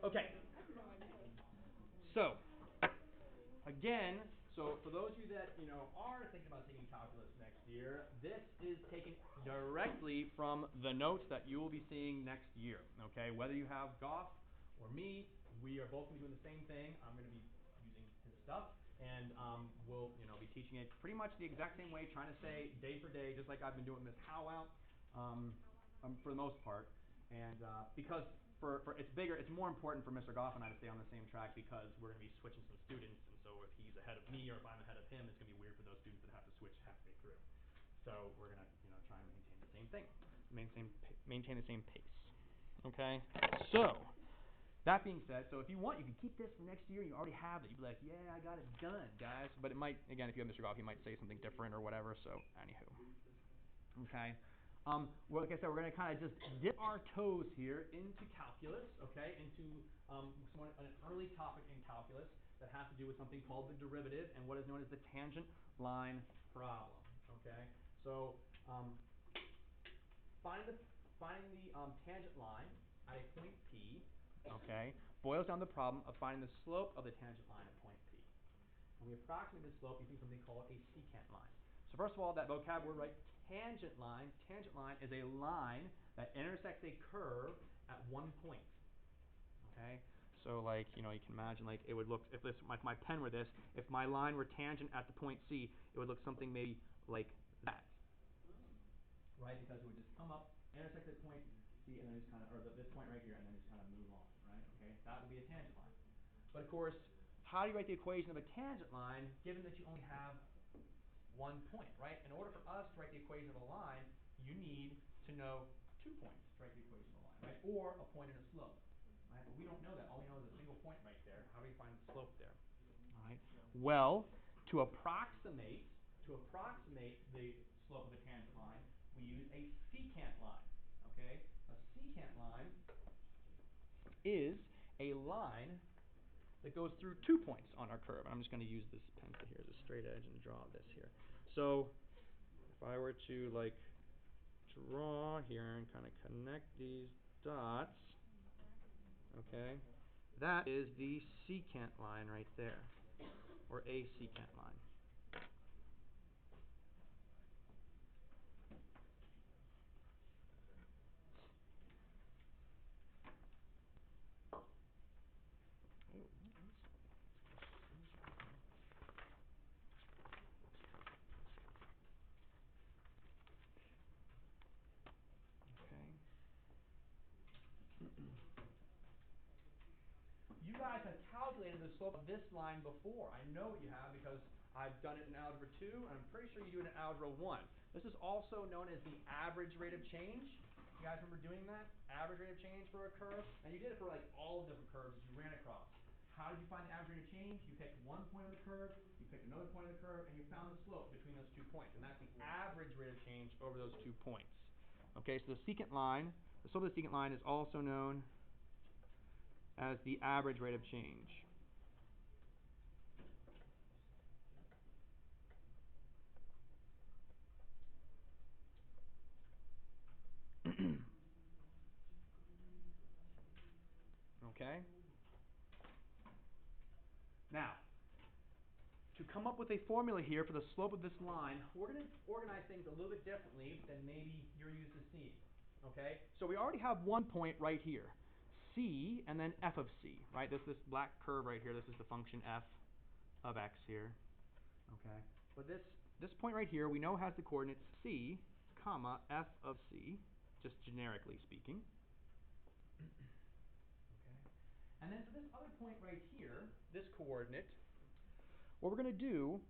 Okay. So, again, so for those of you that are thinking about taking calculus next year, this is taken directly from the notes that you will be seeing next year. Okay, whether you have Goff or me, we are both going to be doing the same thing. I'm going to be using his stuff, and we'll be teaching it pretty much the exact same way, trying to say day for day, just like I've been doing this How for the most part. And because for it's bigger, it's more important for Mr. Goff and I to stay on the same track because we're going to be switching some students, and so if he's ahead of me or if I'm ahead of him, it's going to be weird for those students that have to switch halfway through. So we're going to try and maintain the same thing, maintain the same pace. Okay. So that being said, so if you want, you can keep this for next year. You already have it. You'd be like, yeah, I got it done, guys. But it might, again, if you have Mr. Goff, he might say something different or whatever. So anywho. Okay. Well, like I said, we're going to kind of just dip our toes here into calculus, okay, into an early topic in calculus that has to do with something called the derivative and what is known as the tangent line problem, okay? So finding the tangent line at a point P, okay, boils down to the problem of finding the slope of the tangent line at point P. When we approximate the slope using something called a secant line. So first of all, that vocab word, right? Tangent line. Tangent line is a line that intersects a curve at one point. Okay? So like, you can imagine like it would look, if my pen were this, if my line were tangent at the point C, it would look something maybe like that. Right? Because it would just come up, intersect at point C, and then just kind of, or this point right here, and then just kind of move on, right? Okay? That would be a tangent line. But of course, how do you write the equation of a tangent line given that you only have one point, right? In order for us to write the equation of a line, you need to know 2 points to write the equation of a line, right? Or a point and a slope, right? But we don't know that. All we know is a single point right there. How do we find the slope there? All right. Well, to approximate the slope of the tangent line, we use a secant line. Okay? A secant line is a line that goes through 2 points on our curve. I'm just going to use this pencil here as a straight edge and draw this here. So if I were to like draw here and kind of connect these dots, okay, that is the secant line right there, or a secant line. You guys have calculated the slope of this line before. I know you have because I've done it in Algebra 2, and I'm pretty sure you do it in Algebra 1. This is also known as the average rate of change. You guys remember doing that? Average rate of change for a curve? And you did it for like all the different curves you ran across. How did you find the average rate of change? You picked one point of the curve, you picked another point of the curve, and you found the slope between those 2 points. And that's the average rate of change over those 2 points. Okay, so the secant line, the slope of the secant line is also known as the average rate of change. Okay? Now, to come up with a formula here for the slope of this line, we're going to organize things a little bit differently than maybe you're used to seeing. Okay? So we already have one point right here, C, and then f of c, right? This black curve right here, this is the function f of x here. Okay? But this point right here, we know has the coordinates c, comma, f of c, just generically speaking. Okay? And then for this other point right here, this coordinate, what we're going to do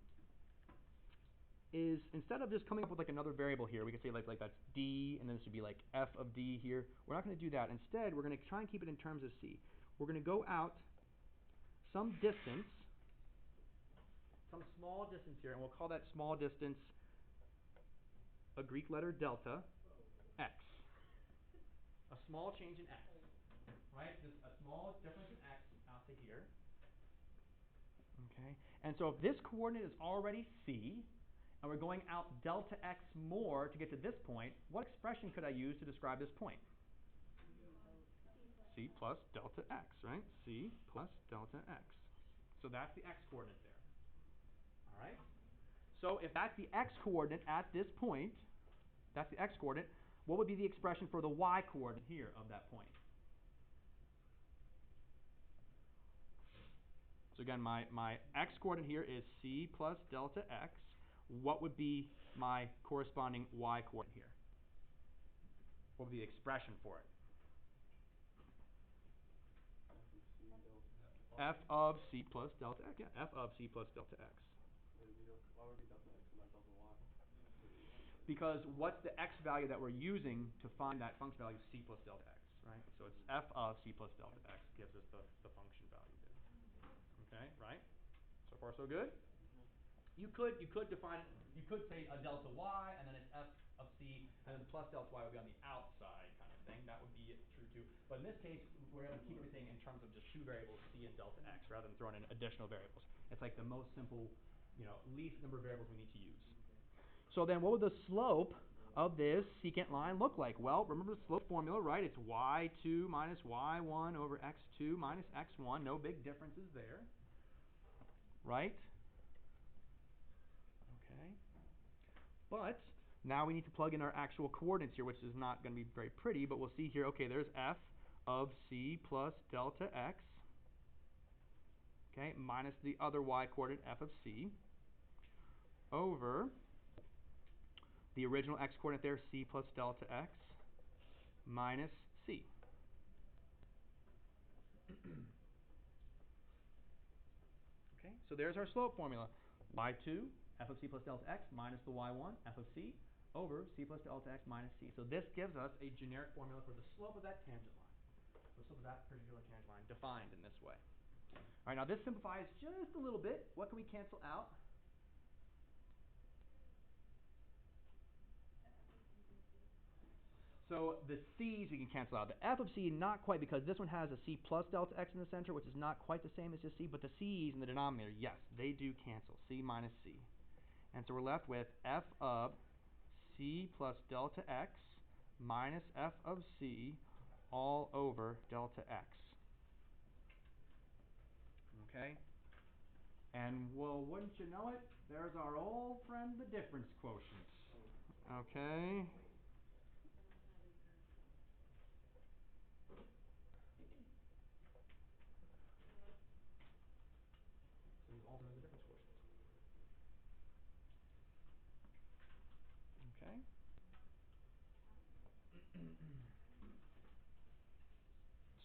is instead of just coming up with like another variable here, we could say like that's d, and then this would be like f of d here. We're not going to do that. Instead, we're going to try and keep it in terms of c. We're going to go out some distance, some small distance here, and we'll call that small distance a Greek letter delta x. A small change in x, right? Just a small difference in x out to here. Okay, and so if this coordinate is already c, and we're going out delta x more to get to this point, what expression could I use to describe this point? c plus delta x, right? C plus delta x. So that's the x-coordinate there. All right? So if that's the x-coordinate at this point, that's the x-coordinate, what would be the expression for the y-coordinate here of that point? So again, my x-coordinate here is c plus delta x. What would be my corresponding y-coordinate here? What would be the expression for it? F of c plus delta x. Yeah, f of c plus delta x. Why would it be delta x and not delta y? Because what's the x value that we're using to find that function value? C plus delta x, right? So it's f of c plus delta x gives us the function value there. Okay, right? So far so good? You could define, you could say a delta y, and then it's f of c, and then the plus delta y would be on the outside kind of thing. That would be true too. But in this case, we're able to keep everything in terms of just two variables, c and delta x, rather than throwing in additional variables. It's like the most simple, least number of variables we need to use. So then what would the slope of this secant line look like? Well, remember the slope formula, right? It's y2 minus y1 over x2 minus x1. No big differences there, right? Okay. But now we need to plug in our actual coordinates here, which is not going to be very pretty, but we'll see here, okay, there's f of c plus delta x, okay, minus the other y-coordinate f of c, over the original x-coordinate there, c plus delta x, minus c. Okay, so there's our slope formula. y2, f of c plus delta x, minus the y1, f of c, over c plus delta x minus c. So this gives us a generic formula for the slope of that tangent line. The slope of that particular tangent line defined in this way. All right, now this simplifies just a little bit. What can we cancel out? So the c's we can cancel out. The f of c, not quite, because this one has a c plus delta x in the center, which is not quite the same as just c, but the c's in the denominator, yes, they do cancel, c minus c. And so we're left with f of c plus delta x minus f of c all over delta x. Okay? And, well, wouldn't you know it, there's our old friend, the difference quotient. Okay? So he's also known as the difference quotient. Okay?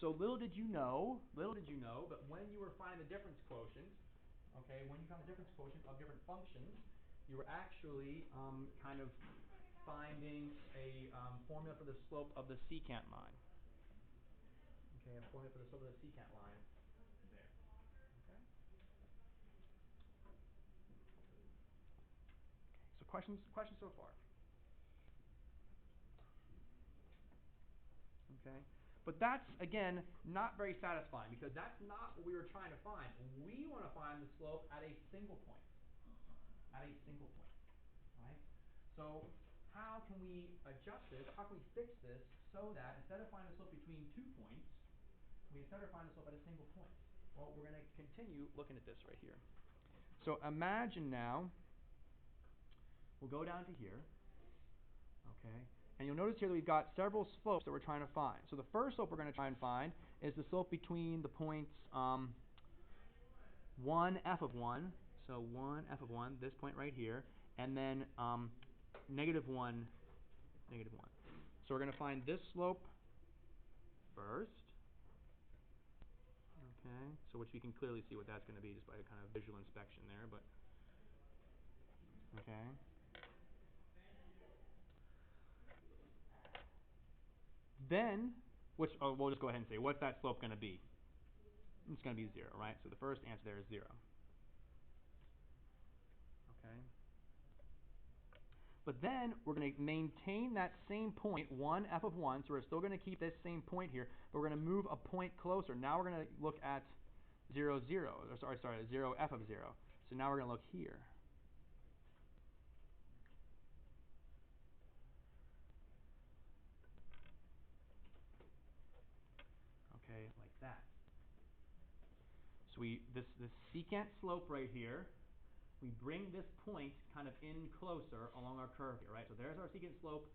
So little did you know, that when you were finding the difference quotient, okay, when you found the difference quotient of different functions, you were actually kind of finding a formula for the slope of the secant line. Okay, a formula for the slope of the secant line there. Okay. So questions so far? Okay. But that's, again, not very satisfying, because that's not what we were trying to find. We want to find the slope at a single point. At a single point. Right? So how can we adjust this? How can we fix this so that instead of finding the slope between 2 points, we instead of find the slope at a single point? Well, we're going to continue looking at this right here. So imagine now, we'll go down to here, okay, and you'll notice here that we've got several slopes that we're trying to find. So the first slope we're going to try and find is the slope between the points 1, f of 1, so 1, f of 1, this point right here, and then negative 1, negative 1. So we're going to find this slope first. Okay, so which we can clearly see what that's going to be just by a kind of visual inspection there, but okay. Then, we'll just go ahead and say, what's that slope going to be? It's going to be 0, right? So the first answer there is 0. Okay. But then we're going to maintain that same point, 1, f of 1, so we're still going to keep this same point here, but we're going to move a point closer. Now we're going to look at 0, 0, or sorry, 0, f of 0. So now we're going to look here. this secant slope right here, we bring this point kind of in closer along our curve here, right? So there's our secant slope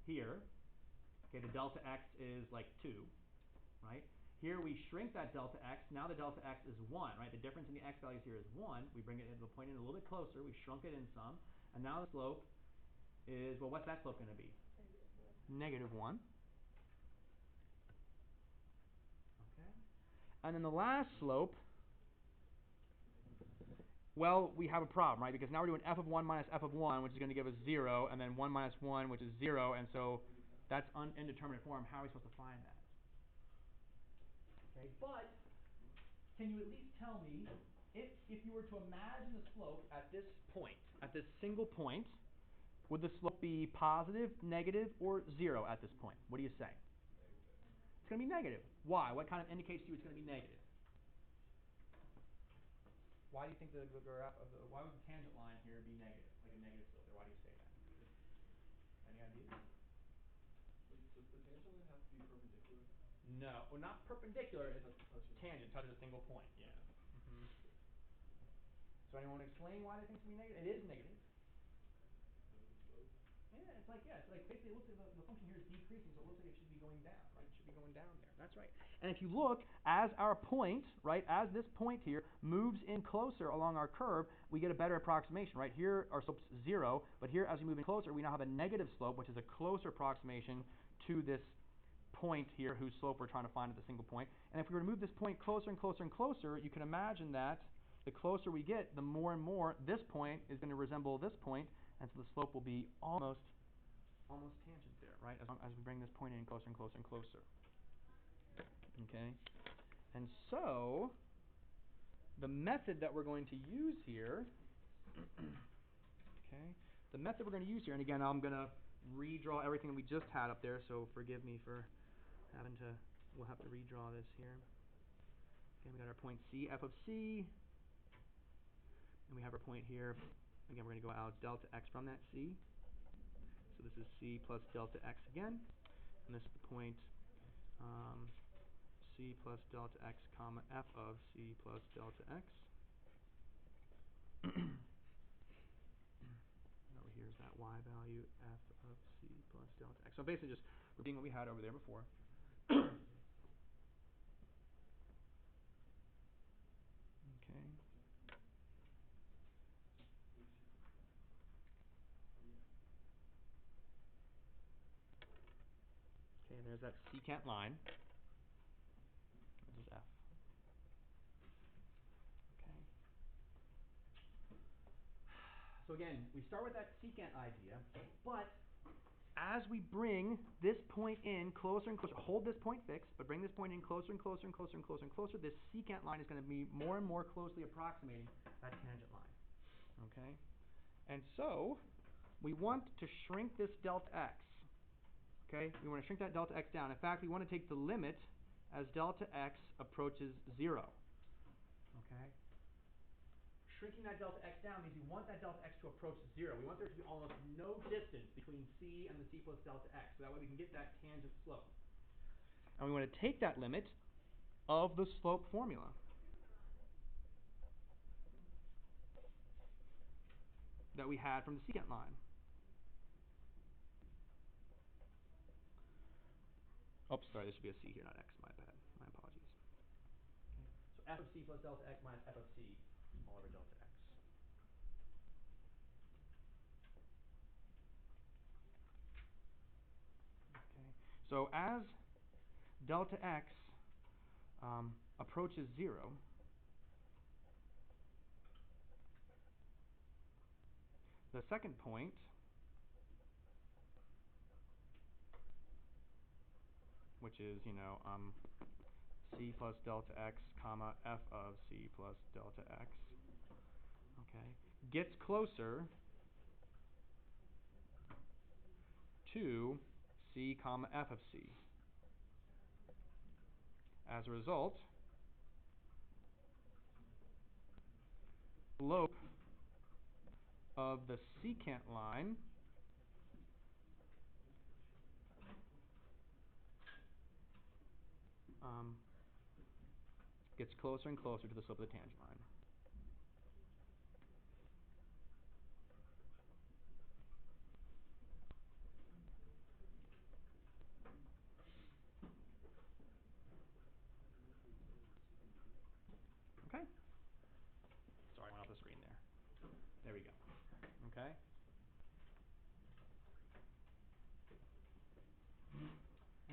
here. Okay, the delta x is like 2, right? Here we shrink that delta x. Now the delta x is 1, right? The difference in the x values here is 1. We bring it into the point in a little bit closer. We shrunk it in some. And now the slope is, well, what's that slope going to be? -1. Okay. And then the last slope, well, we have a problem, right? Because now we're doing f of 1 minus f of 1, which is going to give us 0, and then 1 minus 1, which is 0, and so that's indeterminate form. How are we supposed to find that? Okay, but can you at least tell me, if you were to imagine the slope at this point, at this single point, would the slope be positive, negative, or 0 at this point? What do you say? It's going to be negative. Why? What kind of indicates to you it's going to be negative? Why do you think the graph of why would the tangent line here be negative, like a negative slope there? Why do you say that? Any ideas? Wait, does the tangent line have to be perpendicular? No, well, not perpendicular. It's Touching. tangent touches a single point. Yeah. So anyone want to explain why they think it's going to be negative? It is negative. It's like basically it looks like the function here is decreasing, so it looks like it should be going down, right? It should be going down there. That's right. And if you look, as our point, right, as this point here moves in closer along our curve, we get a better approximation, right? Here our slope's 0, but here as we move in closer, we now have a negative slope, which is a closer approximation to this point here, whose slope we're trying to find at the single point. And if we were to move this point closer and closer and closer, you can imagine that the closer we get, the more and more this point is going to resemble this point, and so the slope will be almost tangent there, right? As we bring this point in closer and closer and closer. Okay? And so, the method that we're going to use here, okay, the method we're going to use here, and again, I'm going to redraw everything that we just had up there, so forgive me for having to, we'll have to redraw this here. Okay, we got our point C, f of C, and we have our point here. Again, we're going to go out delta x from that C. So this is C plus delta x again. And this is the point C plus delta x comma f of C plus delta x. And over here is that y value, f of C plus delta x. So basically just repeating what we had over there before. Okay. Okay, and there's that secant line. This is f. Okay. So again, we start with that secant idea, but as we bring this point in closer and closer, hold this point fixed, but bring this point in closer and closer and closer and closer and closer, this secant line is going to be more and more closely approximating that tangent line. Okay? And so, we want to shrink this delta x. Okay? We want to shrink that delta x down. In fact, we want to take the limit as delta x approaches 0. Okay? Shrinking that delta x down means we want that delta x to approach 0. We want there to be almost no distance between c and the c plus delta x, so that way we can get that tangent slope. And we want to take that limit of the slope formula. That we had from the secant line. Oops, sorry, there should be a c here, not x. My bad. My apologies. Okay. So f of c plus delta x minus f of c all over delta x. Okay. So as delta x approaches 0, the second point which is, c plus delta x comma f of c plus delta x, okay, gets closer to c comma f of c. As a result, slope of the secant line gets closer and closer to the slope of the tangent line. Okay? Sorry, I went off the screen there. There we go. Okay?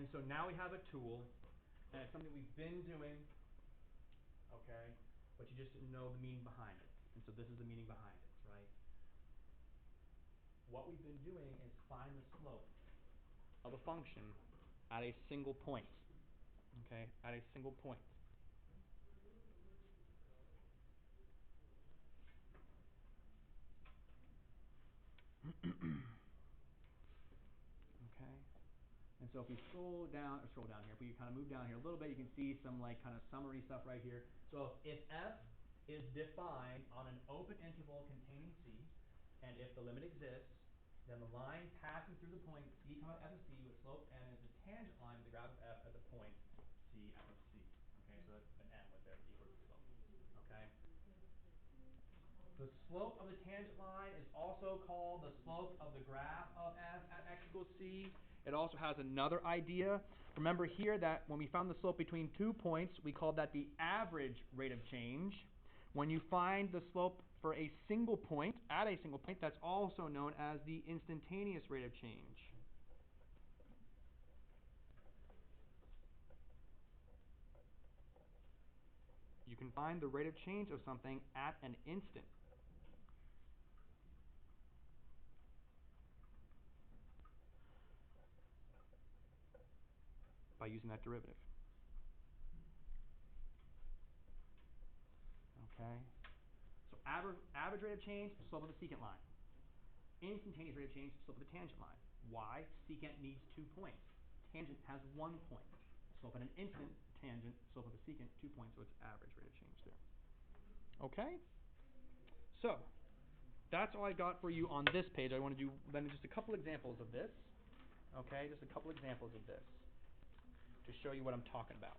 And so now we have a tool, and it's something we've been doing, okay, but you just didn't know the meaning behind it. And so this is the meaning behind it, right? What we've been doing is find the slope of a function at a single point, okay, at a single point. Okay? And so if we scroll down here, if we kind of move down here a little bit, you can see some like kind of summary stuff right here. So if f is defined on an open interval containing c, and if the limit exists, then the line passing through the point c, f of c with slope n is the tangent line to the graph of f at the point c, f of c. Okay, so that's an n with there equals the slope. Okay? The slope of the tangent line is also called the slope of the graph of f at x equals c. It also has another idea. Remember here that when we found the slope between 2 points, we called that the average rate of change. When you find the slope for a single point, at a single point, that's also known as the instantaneous rate of change. You can find the rate of change of something at an instant. By using that derivative. Okay? So average rate of change, slope of the secant line. Instantaneous rate of change, slope of the tangent line. Why? Secant needs 2 points. Tangent has 1 point. Slope at an instant, tangent, slope of the secant, 2 points, so it's average rate of change there. Okay? So, that's all I got for you on this page. I want to do then just a couple examples of this. Okay, just a couple examples of this to show you what I'm talking about.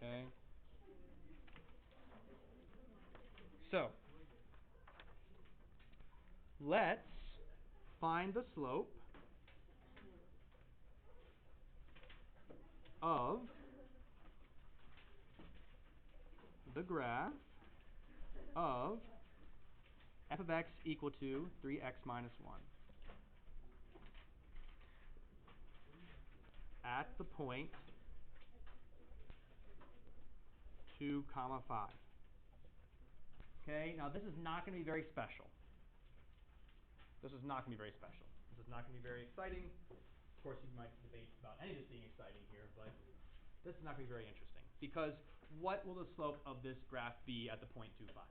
Okay? So, let's find the slope of the graph of f of x equal to 3x minus 1 at the point 2, 5. Okay, now this is not going to be very special. This is not going to be very special. This is not going to be very exciting. Of course, you might debate about any of this being exciting here, but this is not going to be very interesting. Because what will the slope of this graph be at the point 2, 5?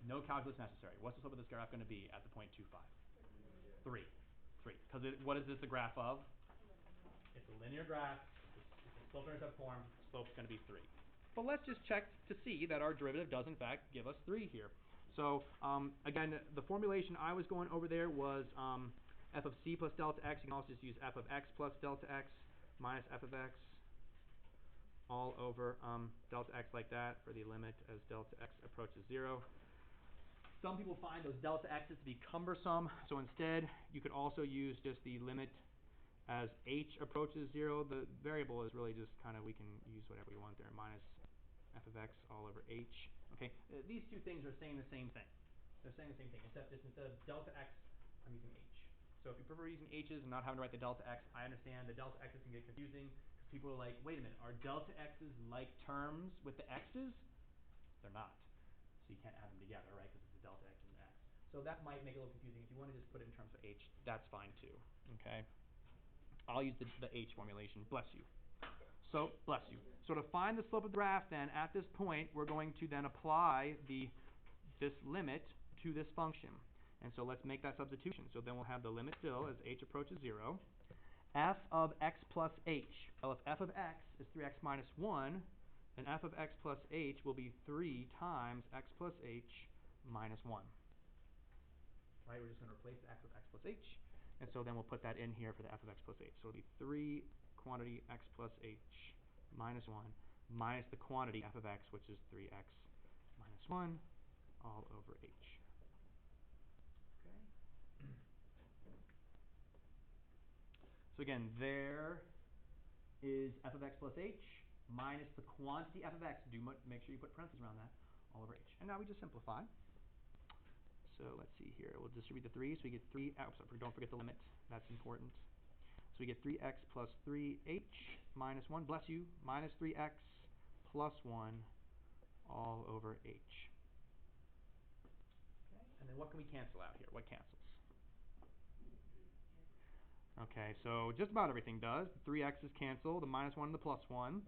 No calculus necessary. What's the slope of this graph going to be at the point 2, 5? 3. 3. Because what is this the graph of? It's a linear graph. It's a slope-intercept form. Slope's going to be 3. But let's just check to see that our derivative does in fact give us 3 here. So again, the formulation I was going over there was f of c plus delta x. You can also just use f of x plus delta x minus f of x all over delta x like that for the limit as delta x approaches 0. Some people find those delta x's to be cumbersome, so instead you could also use just the limit as h approaches 0. The variable is really just kind of, we can use whatever we want there, minus f of x all over h. Okay, these two things are saying the same thing. They're saying the same thing, except just instead of delta x, I'm using h. So if you prefer using h's and not having to write the delta x, I understand the delta x's can get confusing, because people are like, wait a minute, are delta x's like terms with the x's? They're not. So you can't add them together, right, because it's a delta x and an x. So that might make it a little confusing. If you want to just put it in terms of h, that's fine too. Okay? I'll use the h formulation. Bless you. So, bless you. So to find the slope of the graph then, at this point, we're going to then apply this limit to this function. And so let's make that substitution. So then we'll have the limit still as h approaches 0. F of x plus h. Well, if f of x is 3x minus 1, then f of x plus h will be 3 times x plus h minus 1. Right, we're just going to replace f of x plus h. And so then we'll put that in here for the f of x plus h. So it'll be 3 quantity x plus h minus 1 minus the quantity f of x, which is 3x minus 1 all over h. Okay. So again, there is f of x plus h minus the quantity f of x. Make sure you put parentheses around that, all over h. And now we just simplify. So let's see here. We'll distribute the 3, so we get 3. Oh, sorry, don't forget the limit. That's important. So we get 3x plus 3h minus 1, bless you, minus 3x plus 1 all over h. Okay, and then what can we cancel out here? What cancels? Okay, so just about everything does. The 3x's cancel, the minus 1 and the plus 1.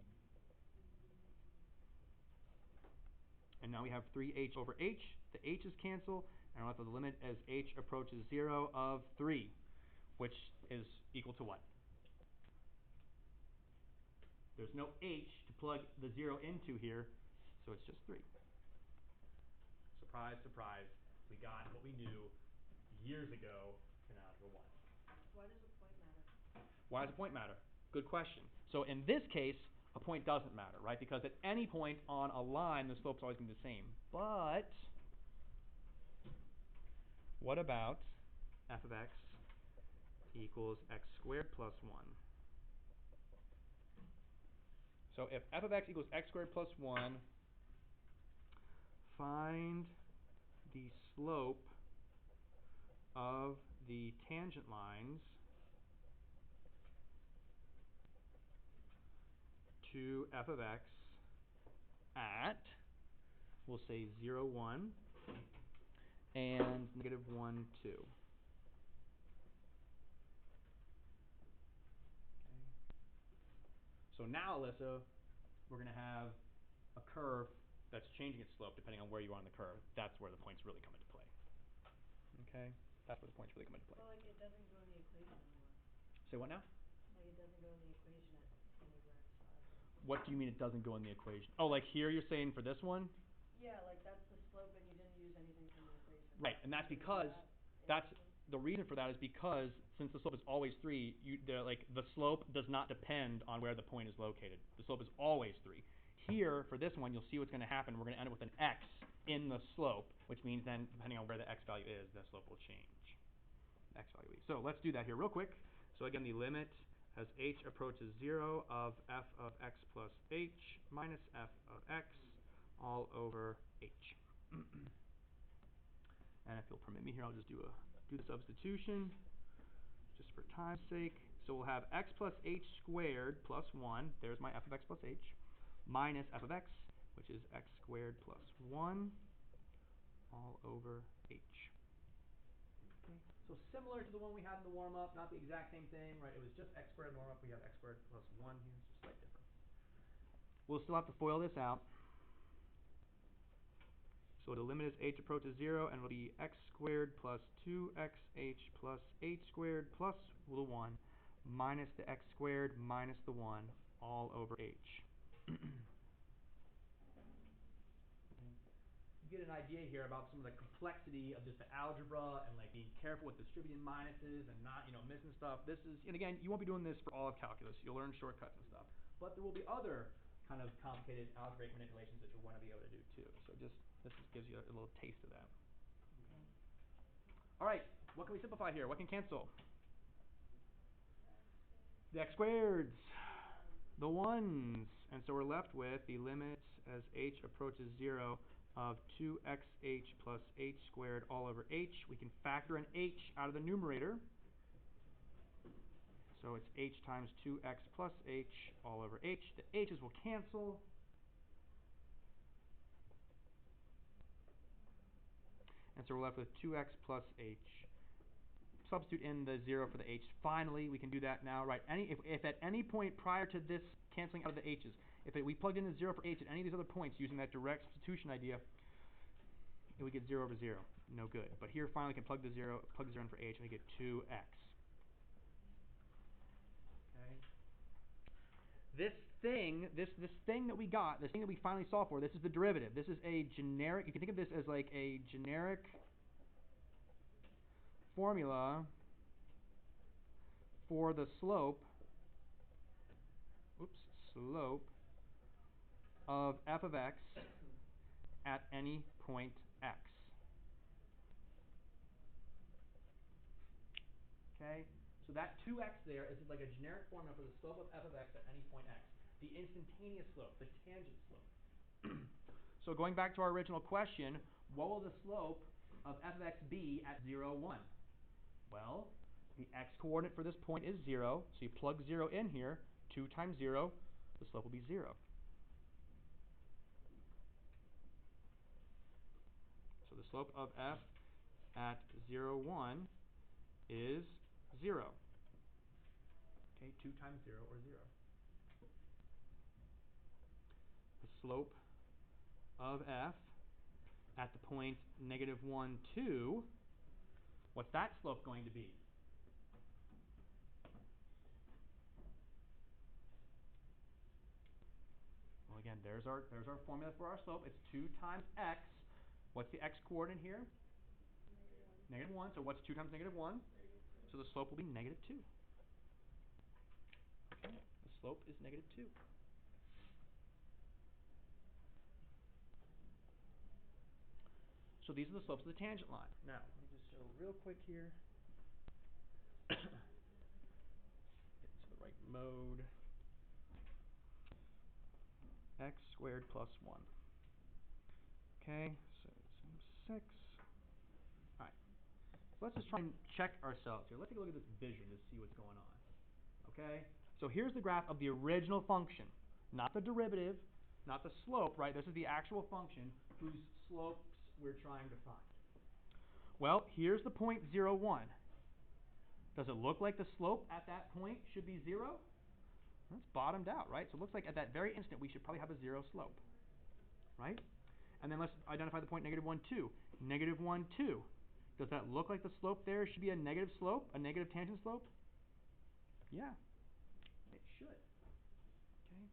And now we have 3h over h. The h's cancel, and we're left with the limit as h approaches 0 of 3, which is equal to what? There's no h to plug the 0 into here, so it's just 3. Surprise, surprise. We got what we knew years ago in Algebra 1. Why does a point matter? Why does a point matter? Good question. So in this case, a point doesn't matter, right? Because at any point on a line, the slope's always going to be the same. But what about f of x equals x squared plus 1? So if f of x equals x squared plus 1, find the slope of the tangent lines to f of x at, we'll say 0, 1, and negative 1, 2. Okay. So now, Alyssa, we're going to have a curve that's changing its slope depending on where you are on the curve. That's where the points really come into play. Okay? That's where the points really come into play. Well, like, it doesn't go in the equation anymore. Say what now? Like, it doesn't go in the equation at anywhere inside. What do you mean it doesn't go in the equation? Oh, like here you're saying for this one? Yeah, like, that's the slope and you didn't use anything from the equation. Right, and that's You didn't because use that that's in this one? the reason for that is because since the slope is always 3, the slope does not depend on where the point is located. The slope is always 3. Here, for this one, you'll see what's going to happen. We're going to end up with an x in the slope, which means then, depending on where the x value is, the slope will change. X value. So let's do that here real quick. So again, the limit as h approaches 0 of f of x plus h minus f of x all over h. And if you'll permit me here, I'll just do the substitution just for time's sake. So we'll have x plus h squared plus 1, there's my f of x plus h, minus f of x, which is x squared plus 1, all over h. Okay. So similar to the one we had in the warm-up, not the exact same thing, right? It was just x squared in the warm-up. We have x squared plus 1 here, so slight difference. We'll still have to FOIL this out. So the limit as h approaches 0, and it'll be x squared plus 2xh plus h squared plus the 1 minus the x squared minus the 1 all over h. You get an idea here about some of the complexity of just the algebra and like being careful with distributing minuses and not, missing stuff. This is, and again, you won't be doing this for all of calculus. You'll learn shortcuts and stuff. But there will be other kind of complicated algebraic manipulations that you'll want to be able to do too. So this gives you a little taste of that. Okay. All right, what can we simplify here? What can cancel? The x squareds, the 1s. And so we're left with the limit as h approaches 0 of 2xh plus h squared all over h. We can factor an h out of the numerator. So it's h times 2x plus h all over h. The h's will cancel. And so we're left with 2x plus h. Substitute in the 0 for the h. Finally, we can do that now, right? If at any point prior to this canceling out of the h's, we plugged in the 0 for h at any of these other points using that direct substitution idea, it would get 0 over 0. No good. But here, finally, we can plug the 0 in for h, and we get 2x. Okay. This thing that we got, this thing that we finally solved for, this is the derivative. This is a generic, you can think of this as like a generic formula for the slope, slope of f of x at any point x. Okay? So that 2x there is like a generic formula for the slope of f of x at any point x. The instantaneous slope, the tangent slope. So going back to our original question, what will the slope of f of x be at 0, 1? Well, the x-coordinate for this point is 0, so you plug 0 in here. 2 times 0, the slope will be 0. So the slope of f at 0, 1 is 0. Okay, 2 times 0, or 0. The slope of f at the point -1, 2, what's that slope going to be? Well, again, there's our formula for our slope. It's 2 times x. What's the x-coordinate here? -1. So what's 2 times -1? So the slope will be -2. Okay, the slope is -2. So these are the slopes of the tangent line. Now, let me just show real quick here. Get into the right mode. X squared plus 1. Okay, so it's 6. All right. So let's just try and check ourselves here. Let's take a look at this vision to see what's going on. Okay? So here's the graph of the original function, not the derivative, not the slope, right? This is the actual function whose slopes we're trying to find. Well, here's the point 0, 1. Does it look like the slope at that point should be 0? Well, it's bottomed out, right? So it looks like at that very instant we should probably have a 0 slope, right? And then let's identify the point -1, 2. -1, 2. Does that look like the slope there should be a negative slope, a negative tangent slope? Yeah, it should. Okay.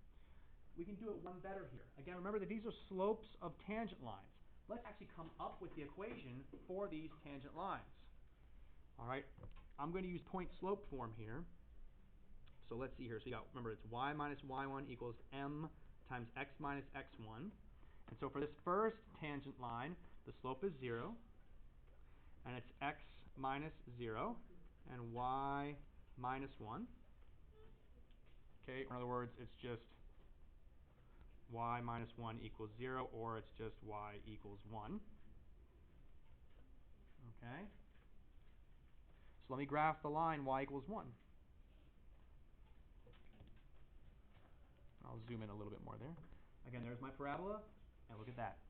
We can do it one better here. Again, remember that these are slopes of tangent lines. Let's actually come up with the equation for these tangent lines. All right, I'm going to use point slope form here. So let's see here. So you got, remember, it's y minus y1 equals m times x minus x1. And so for this first tangent line, the slope is 0, and it's x minus 0 and y minus 1. Okay, in other words, it's just y minus 1 equals 0, or it's just y equals 1. Okay. So let me graph the line y equals 1. I'll zoom in a little bit more there. Again, there's my parabola, and look at that.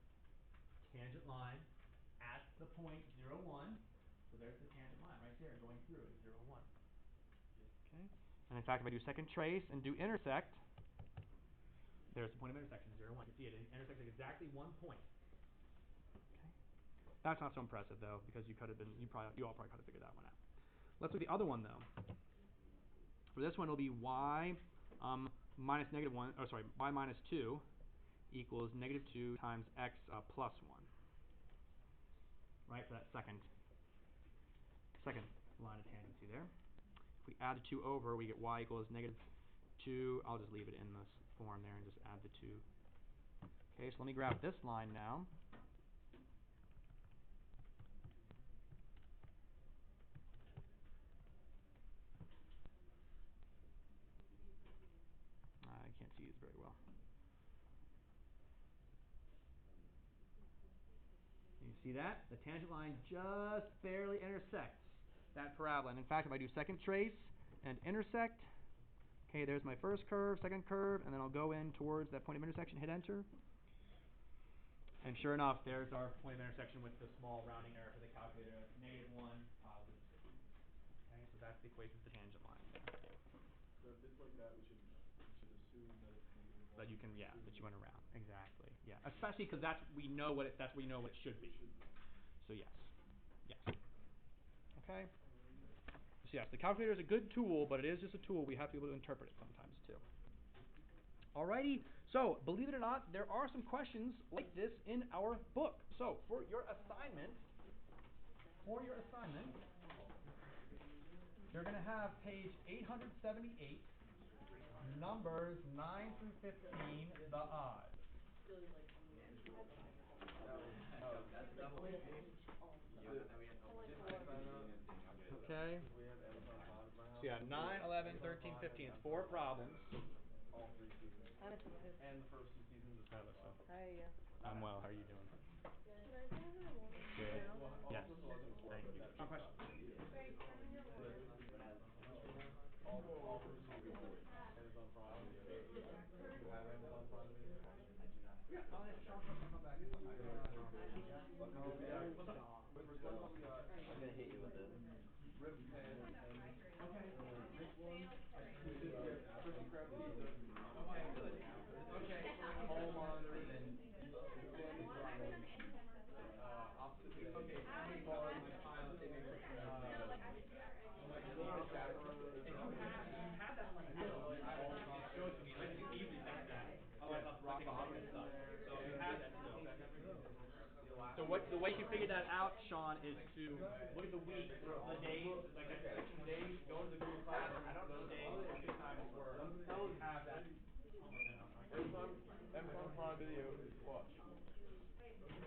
Tangent line at the point 0, 1. So there's the tangent line right there going through at 0, 1. Okay. And in fact, if I do second trace and do intersect, there's the point of intersection, 0, 1. You can see it intersects at exactly 1 point. Okay. That's not so impressive though, because you all probably could have figured that one out. Let's look at the other one though. For this one, it'll be y minus -1, or sorry, y minus 2 equals -2 times x plus 1. Right, for that second line of tangency there. If we add the 2 over, we get y equals -2. I'll just leave it in this form there and just add the 2. Okay, so let me graph this line now. I can't see this very well. You see that? The tangent line just barely intersects that parabola. And in fact, if I do second trace and intersect, okay, there's my first curve, second curve, and then I'll go in towards that point of intersection, hit enter. And sure enough, there's our point of intersection with the small rounding error for the calculator at -1, +2. Okay, so that's the equation for the tangent line. So if it's like that, we should assume that it's -1. That you can, yeah, that you went around. Exactly. Yeah. Especially because that's what we know what it should be. So yes. Yes. Okay. So yes, the calculator is a good tool, but it is just a tool. We have to be able to interpret it sometimes too. Alrighty. So believe it or not, there are some questions like this in our book. So for your assignment, there you're gonna have page 878, numbers 9 through 15, the odds. Okay. So yeah, 9, 11, 13, 15. It's 4 problems. All 3 seasons. And the first 2 seasons of Hi, Alyssa. Hi. I'm well. How are you doing? Good. Yes. Thank you. No question. All 3 seasons. Amazon Prime. You have Amazon Prime Video? Yeah, I'll let Sean come back and talk. What's up? For example, we got. I'm gonna hit you with it. Rib pan and this one. Crispy crab pizza. Okay, good. Okay. Hall monitors and family problems. Opposite day. Okay, family bars, my pilot, they make and you have that one now. Show it to me. I can easily fix that. Otherwise, I'll take a look at stuff. So you have that still. So the way you figure that out, Sean, is to look at the week, the days, like the section days, go to the Google Classroom, those days, look at time before. You have that. Amazon Prime Video is clutch.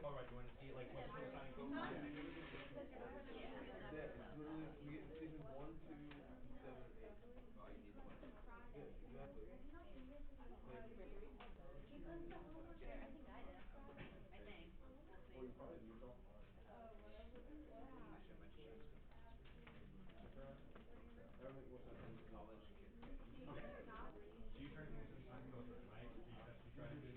All right, you want to see like what's the time code? Yeah, it's literally we get season 1, 2, 7, 8. Oh, you need one. Yeah, exactly. Well, you probably use offline. Actually, I might just everything was in college kids. Okay. So you turn things into time code, right? So you try to do.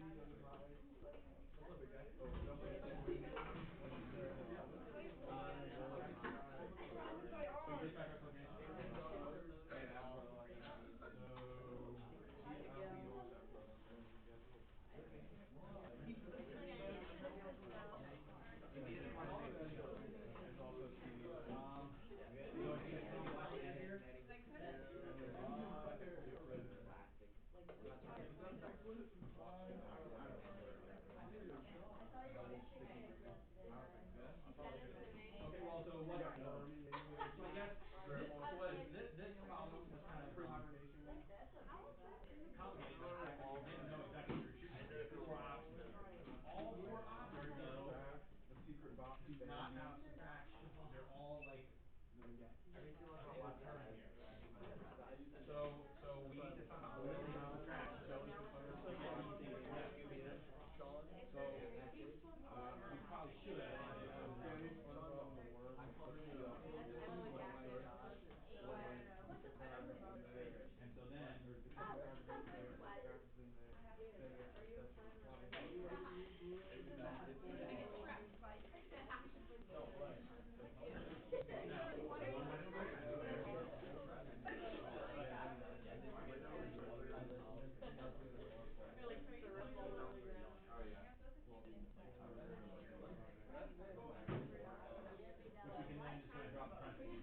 Okay, well, so what? So I guess this problem was kind of complicated. All didn't know exactly what you're shooting. There's 4 options. All 4 options, though, The secret box do not have subtraction. They're all like term here. So we need to somehow eliminate subtraction. So we probably should. And so then which we can then just kind of drop the parentheses.